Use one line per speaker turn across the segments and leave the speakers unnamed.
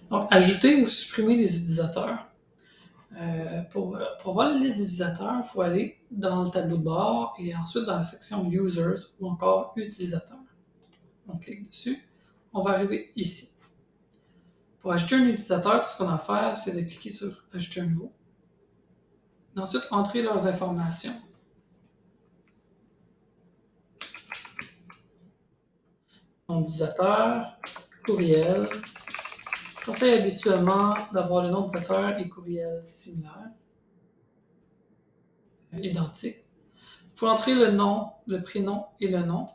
Donc, ajouter ou supprimer des utilisateurs. Pour voir la liste des utilisateurs, il faut aller dans le tableau de bord et ensuite dans la section Users ou encore Utilisateurs. On clique dessus. On va arriver ici. Pour ajouter un utilisateur, tout ce qu'on a à faire, c'est de cliquer sur Ajouter un nouveau. Et ensuite, entrer leurs informations. Nom d'utilisateur, courriel. Je conseille habituellement d'avoir le nom d'utilisateur et courriel similaires, identiques. Il faut entrer le nom, le prénom et le nom.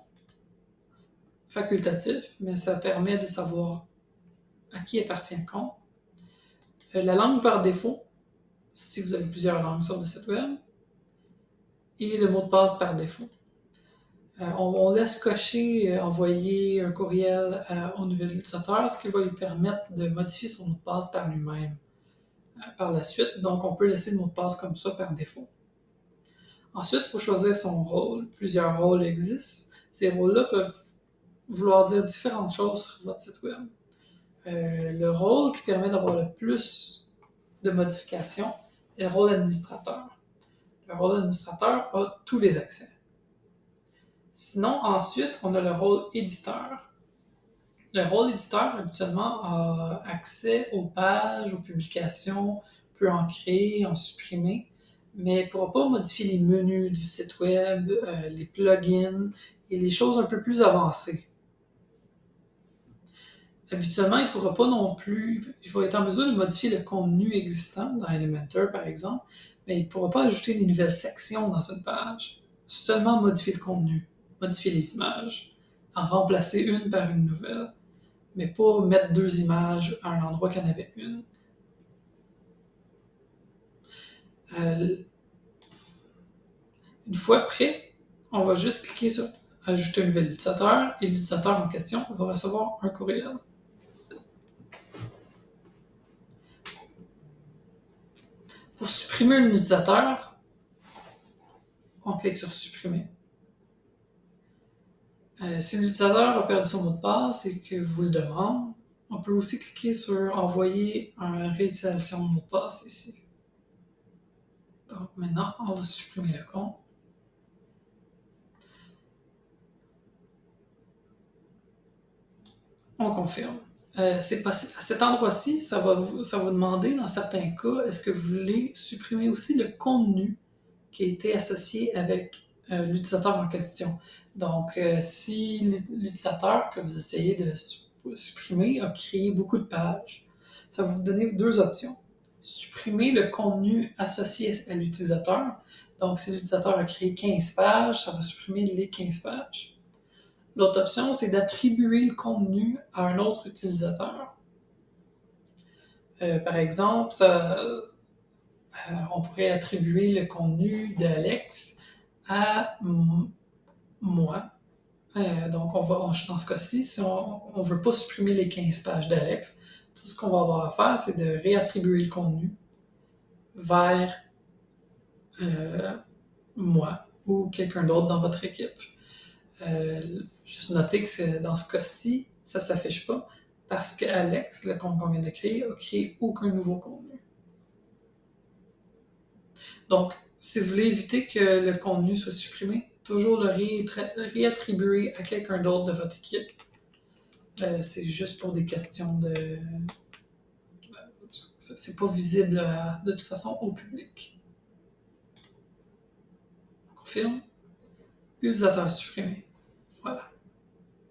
Facultatif, mais ça permet de savoir à qui appartient le compte. La langue par défaut, si vous avez plusieurs langues sur le site web. Et le mot de passe par défaut. On laisse cocher envoyer un courriel au nouvel utilisateur, ce qui va lui permettre de modifier son mot de passe par lui-même par la suite. Donc, on peut laisser le mot de passe comme ça par défaut. Ensuite, il faut choisir son rôle. Plusieurs rôles existent. Ces rôles-là peuvent vouloir dire différentes choses sur votre site web. Le rôle qui permet d'avoir le plus de modifications est le rôle administrateur. Le rôle administrateur a tous les accès. Sinon, ensuite, on a le rôle éditeur. Le rôle éditeur, habituellement, a accès aux pages, aux publications, peut en créer, en supprimer, mais ne pourra pas modifier les menus du site web, les plugins et les choses un peu plus avancées. Habituellement, il ne pourra pas non plus, il va être en mesure de modifier le contenu existant dans Elementor, par exemple, mais il ne pourra pas ajouter des nouvelles sections dans une page. Seulement modifier le contenu, modifier les images, en remplacer une par une nouvelle, mais pas mettre deux images à un endroit qu'il y en avait une. Une fois prêt, on va juste cliquer sur Ajouter un nouvel utilisateur et l'utilisateur en question va recevoir un courriel. Pour supprimer un utilisateur, on clique sur Supprimer. Si l'utilisateur a perdu son mot de passe et que vous le demandez, on peut aussi cliquer sur Envoyer une réutilisation de mot de passe ici. Donc maintenant, on va supprimer le compte. On confirme. C'est possible. À cet endroit-ci, ça va vous demander, dans certains cas, est-ce que vous voulez supprimer aussi le contenu qui a été associé avec l'utilisateur en question. Donc, si l'utilisateur que vous essayez de supprimer a créé beaucoup de pages, ça va vous donner deux options. Supprimer le contenu associé à l'utilisateur. Donc, si l'utilisateur a créé 15 pages, ça va supprimer les 15 pages. L'autre option, c'est d'attribuer le contenu à un autre utilisateur. Par exemple, on pourrait attribuer le contenu d'Alex à moi. Donc, dans ce cas-ci, si on ne veut pas supprimer les 15 pages d'Alex, tout ce qu'on va avoir à faire, c'est de réattribuer le contenu vers moi ou quelqu'un d'autre dans votre équipe. Juste noter que dans ce cas-ci, ça ne s'affiche pas parce que Alex, le compte qu'on vient de créer, a créé aucun nouveau contenu. Donc, si vous voulez éviter que le contenu soit supprimé, toujours le réattribuer à quelqu'un d'autre de votre équipe. C'est juste pour des questions de... C'est pas visible de toute façon au public. On confirme. Utilisateur supprimé. Voilà.